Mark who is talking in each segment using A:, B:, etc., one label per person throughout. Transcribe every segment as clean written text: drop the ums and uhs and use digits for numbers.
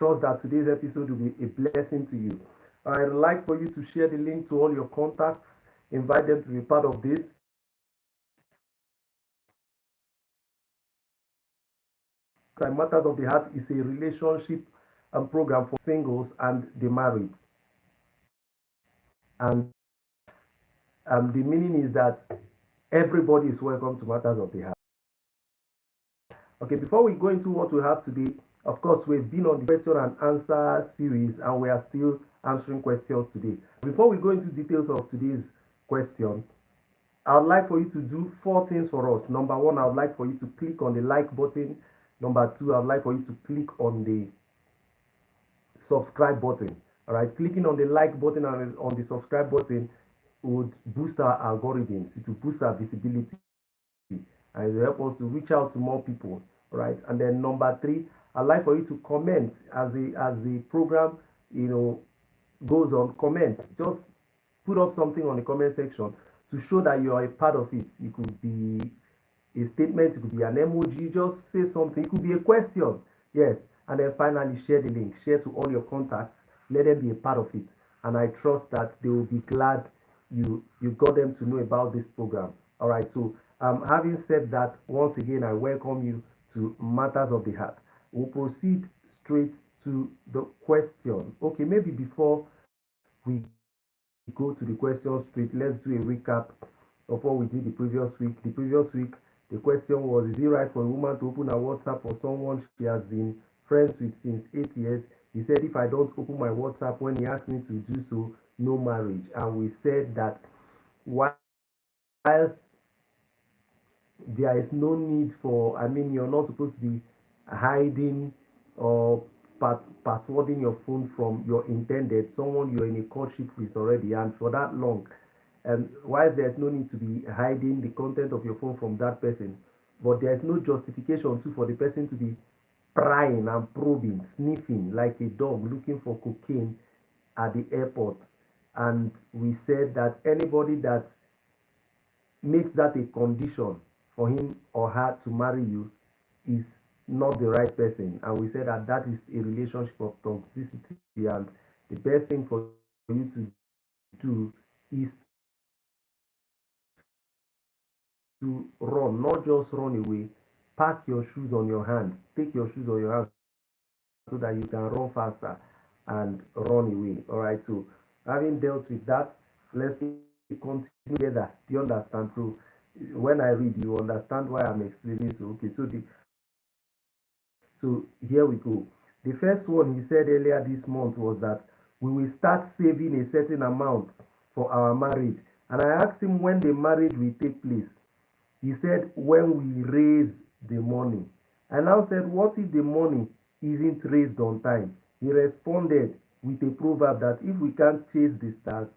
A: trust that today's episode will be a blessing to you. I'd like for you to share the link to all your contacts, invite them to be part of this. Matters of the Heart is a relationship program for singles and the married. And the meaning is that everybody is welcome to Matters of the Heart. Okay, before we go into what we have today, of course, we've been on the question and answer series and we are still answering questions today. Before we go into details of today's question, I would like for you to do 4 things for us. Number 1, I would like for you to click on the like button. Number 2, I would like for you to click on the subscribe button. All right, clicking on the like button and on the subscribe button would boost our algorithms. It will boost our visibility and it will help us to reach out to more people. All right, and then number 3, I'd like for you to comment as the program goes on. Comment, just put up something on the comment section to show that you are a part of it. It could be a statement, it could be an emoji, just say something, it could be a question. Yes, and then finally share the link, share to all your contacts, let them be a part of it, and I trust that they will be glad you got them to know about this program. All right, so having said that, once again I welcome you to Matters of the Heart. We'll proceed straight to the question. Okay, maybe before we go to the question straight, let's do a recap of what we did the previous week. The previous week, the question was, is it right for a woman to open her WhatsApp for someone she has been friends with since 8 years? He said, if I don't open my WhatsApp when he asked me to do so, no marriage. And we said that whilst there is no need for, you're not supposed to be hiding or passwording your phone from your intended, someone you're in a courtship with already, and for that long. And while there's no need to be hiding the content of your phone from that person, but there's no justification too for the person to be prying and probing, sniffing like a dog looking for cocaine at the airport. And we said that anybody that makes that a condition for him or her to marry you is not the right person. And we said that that is a relationship of toxicity, and the best thing for you to do is to run, not just run away. Pack your shoes on your hands, take your shoes on your hands so that you can run faster and run away. All right, so having dealt with that, let's continue together. Do you understand? So when I read, you understand why I'm explaining. So okay, so here we go. The first one he said earlier this month was that we will start saving a certain amount for our marriage. And I asked him when the marriage will take place. He said when we raise the money. I now said, what if the money isn't raised on time? He responded with a proverb that if we can't chase the stars,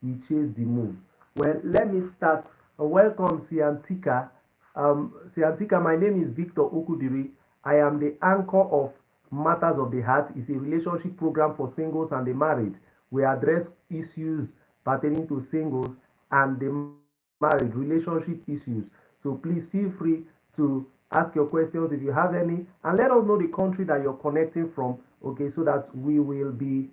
A: we chase the moon. Well, let me start. Welcome, Siantika. Siantika, my name is Victor Okwudiri. I am the anchor of Matters of the Heart. It's a relationship program for singles and the married. We address issues pertaining to singles and the married, relationship issues. So please feel free to ask your questions if you have any, and let us know the country that you're connecting from, okay, so that we will be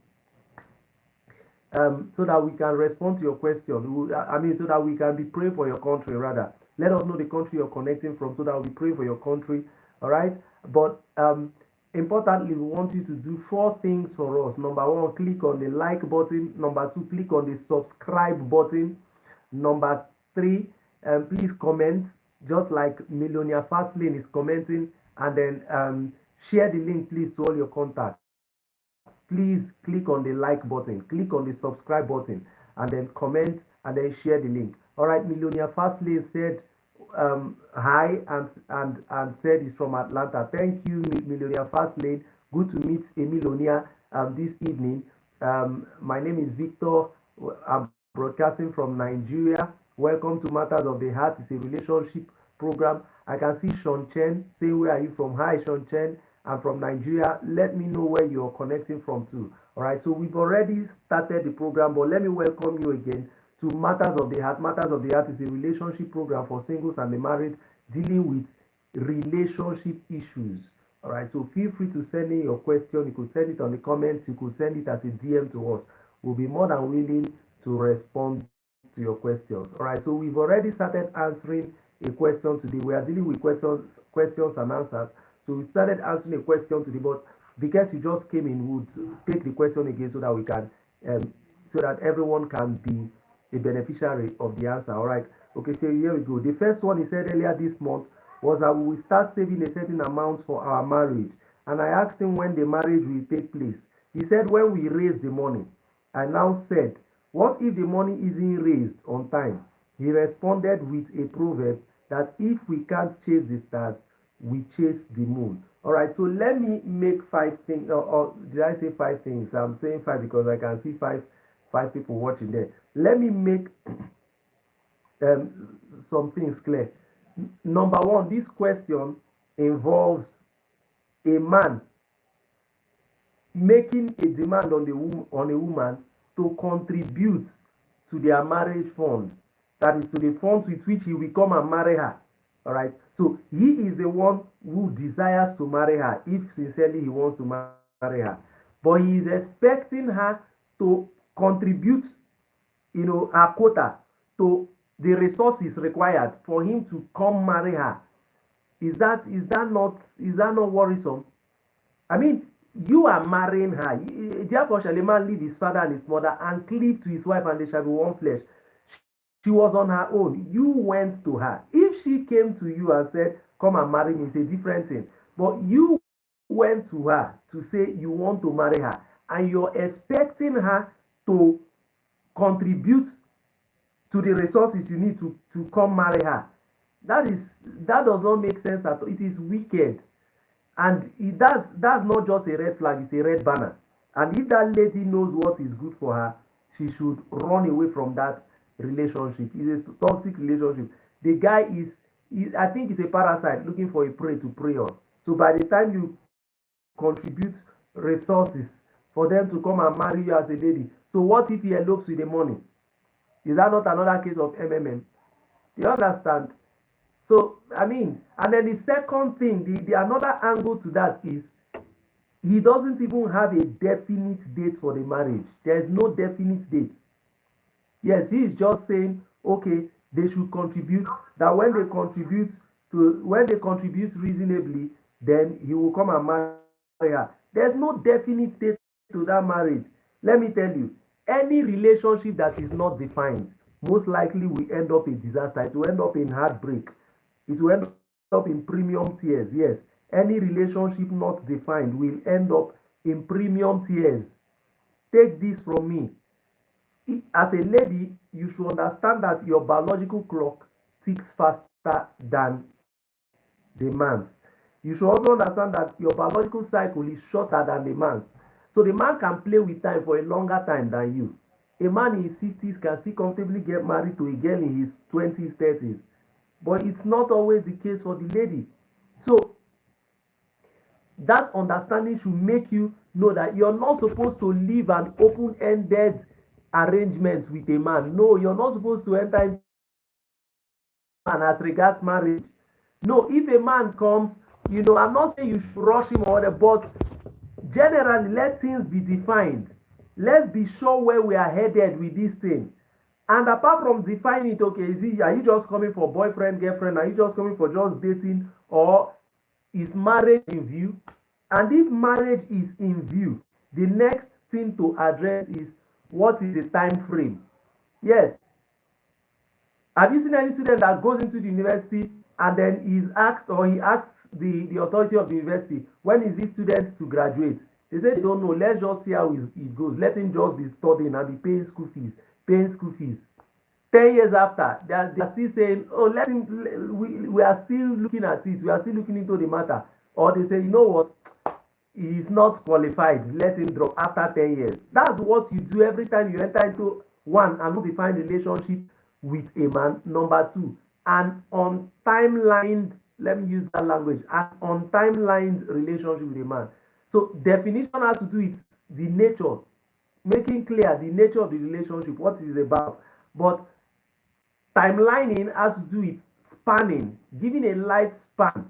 A: so that we can respond to your question. So that we can be praying for your country rather. Let us know the country you're connecting from so that we'll be praying for your country. All right, but importantly, we want you to do 4 things for us. Number 1, click on the like button. Number 2, click on the subscribe button. Number 3, please comment, just like Millionaire Fastlane is commenting, and then share the link please to all your contacts. Please click on the like button, click on the subscribe button, and then comment and then share the link. All right, Millionaire Fastlane said hi and said he's from Atlanta. Thank you, Millionaire Fastlane. Good to meet a millionaire this evening. My name is Victor. I'm broadcasting from Nigeria. Welcome to Matters of the Heart. It's a relationship program. I can see Sean Chen saying, where are you from? Hi, Sean Chen. I'm from Nigeria. Let me know where you're connecting from too. All right, so we've already started the program, but let me welcome you again to Matters of the Heart. Matters of the Heart is a relationship program for singles and the married, dealing with relationship issues. All right, so feel free to send in your question. You could send it on the comments, you could send it as a DM to us. We'll be more than willing to respond to your questions. All right, so we've already started answering a question today. We are dealing with questions and answers. So we started answering a question today, but because you just came in, we'll take the question again so that we can so that everyone can be a beneficiary of the answer. All right. Okay, so here we go. The first one he said earlier this month was that we will start saving a certain amount for our marriage. And I asked him when the marriage will take place. He said when we raise the money. I now said, what if the money isn't raised on time? He responded with a proverb that if we can't chase the stars, we chase the moon. All right, so let me make five things. Or did I say five things? I'm saying five because I can see five people watching there. Let me make some things clear. Number one, this question involves a man making a demand on a woman to contribute to their marriage funds, that is to the funds with which he will come and marry her. All right, so he is the one who desires to marry her if sincerely he wants to marry her, but he is expecting her to contribute, her quota to the resources required for him to come marry her. Is that not worrisome? I mean, you are marrying her. Therefore shall a man leave his father and his mother and cleave to his wife, and they shall be one flesh. She was on her own. You went to her. If she came to you and said, come and marry me, it's a different thing. But you went to her to say you want to marry her, and you're expecting her to contribute to the resources you need to come marry her. That does not make sense at all. It is wicked. And that's not just a red flag, it's a red banner. And if that lady knows what is good for her, she should run away from that relationship. It's a toxic relationship. The guy is I think he's a parasite looking for a prey to prey on. So by the time you contribute resources for them to come and marry you as a lady, so what if he elopes with the money? Is that not another case of MMM? Do you understand? So I mean, and then the second thing, the another angle to that is he doesn't even have a definite date for the marriage. There is no definite date. Yes, he is just saying, okay, they should contribute. That when they contribute reasonably, then he will come and marry her. There's no definite date to that marriage. Let me tell you, any relationship that is not defined most likely will end up in disaster. It will end up in heartbreak. It will end up in premium tears. Yes, any relationship not defined will end up in premium tears. Take this from me. As a lady, you should understand that your biological clock ticks faster than the man's. You should also understand that your biological cycle is shorter than the man's. So the man can play with time for a longer time than you. A man in his 50s can still comfortably get married to a girl in his 20s, 30s. But it's not always the case for the lady. So that understanding should make you know that you're not supposed to live an open-ended arrangement with a man. No, you're not supposed to enter into an arrangement with a man as regards marriage. No, if a man comes, I'm not saying you should rush him or whatever, but generally let things be defined. Let's be sure where we are headed with this thing. And apart from defining it, okay, are you just coming for boyfriend, girlfriend? Are you just coming for just dating? Or is marriage in view? And if marriage is in view, the next thing to address is what is the time frame? Yes. Have you seen any student that goes into the university and then is asked or he asks the authority of the university, when is this student to graduate? They say they don't know. Let's just see how it goes. Let him just be studying and be paying school fees. 10 years after, they are still saying, oh, let him, we are still looking at it. We are still looking into the matter. Or they say, you know what? He is not qualified. Let him drop after 10 years. That's what you do every time you enter into one, an undefined relationship with a man. Number two, an untimelined, let me use that language, an untimelined relationship with a man. So definition has to do with the nature, making clear the nature of the relationship, what it is about. But timelining has to do with spanning, giving a lifespan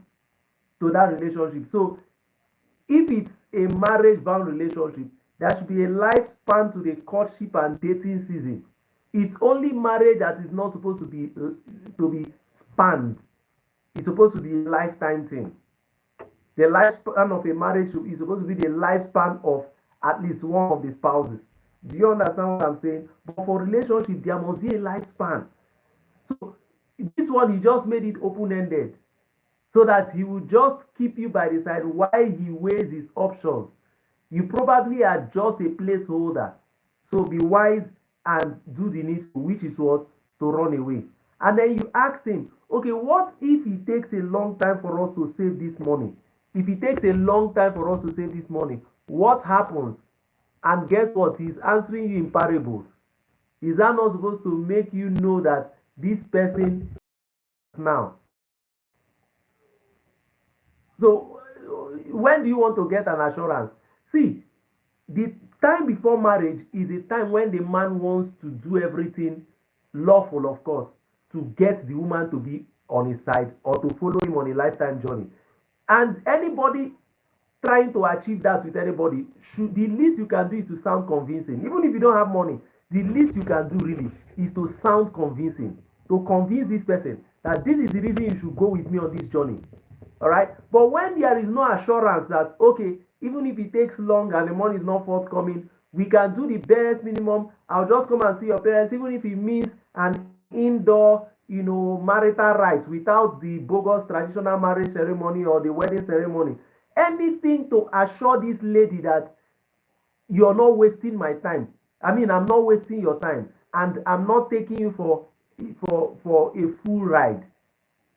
A: to that relationship. So if it's a marriage bound relationship, there should be a lifespan to the courtship and dating season. It's only marriage that is not supposed to be spanned. It's supposed to be a lifetime thing. The lifespan of a marriage is supposed to be the lifespan of at least one of the spouses. Do you understand what I'm saying? But for relationship, there must be a lifespan. So this one, he just made it open-ended so that he will just keep you by the side while he weighs his options. You probably are just a placeholder. So be wise and do the needful, which is what? To run away. And then you ask him, okay, what if it takes a long time for us to save this money? If it takes a long time for us to save this money, what happens? And guess what? He's answering you in parables. Is that not supposed to make you know that this person now? So when do you want to get an assurance? See, the time before marriage is a time when the man wants to do everything lawful, of course, to get the woman to be on his side or to follow him on a lifetime journey. And anybody trying to achieve that with anybody, the least you can do is to sound convincing. Even if you don't have money, the least you can do really is to sound convincing, to convince this person that this is the reason you should go with me on this journey. All right. But when there is no assurance that, okay, even if it takes long and the money is not forthcoming, we can do the bare minimum. I'll just come and see your parents, even if it means an indoor, marital rites without the bogus traditional marriage ceremony or the wedding ceremony. Anything to assure this lady that you're not wasting my time. I mean, I'm not wasting your time, and I'm not taking you for a full ride.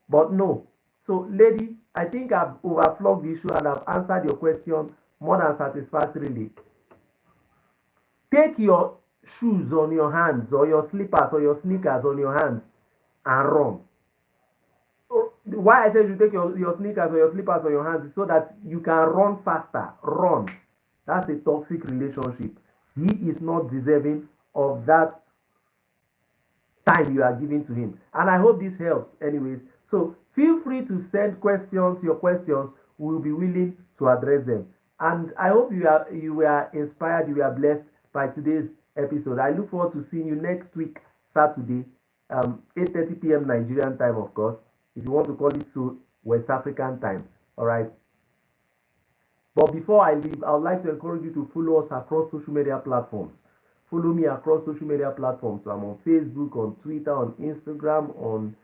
A: But no. So, lady, I think I've overflogged the issue and I've answered your question more than satisfactorily. Take your shoes on your hands, or your slippers or your sneakers on your hands, and run. Why I said you take your sneakers or your slippers on your hands is so that you can run faster. Run. That's a toxic relationship. He is not deserving of that time you are giving to him. And I hope this helps anyways. So feel free to send your questions. We will be willing to address them. And I hope you were inspired, you were blessed by today's episode. I look forward to seeing you next week, Saturday, 8:30 p.m. Nigerian time, of course. If you want to call it so, West African time. All right. But before I leave, I would like to encourage you to follow us across social media platforms. Follow me across social media platforms. So I'm on Facebook, on Twitter, on Instagram, on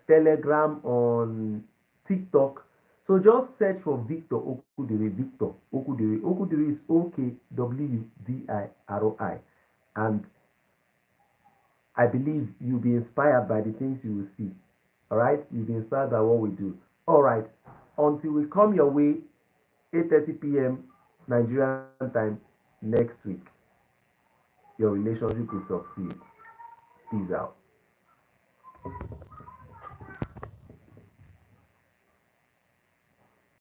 A: Telegram, on TikTok. So just search for Victor Okwudiri. Victor Okwudiri. Okwudiri is Okwudiri. And I believe you'll be inspired by the things you will see. All right? You'll be inspired by what we do. All right. Until we come your way, 8:30 p.m. Nigerian time next week, your relationship will succeed. Peace out.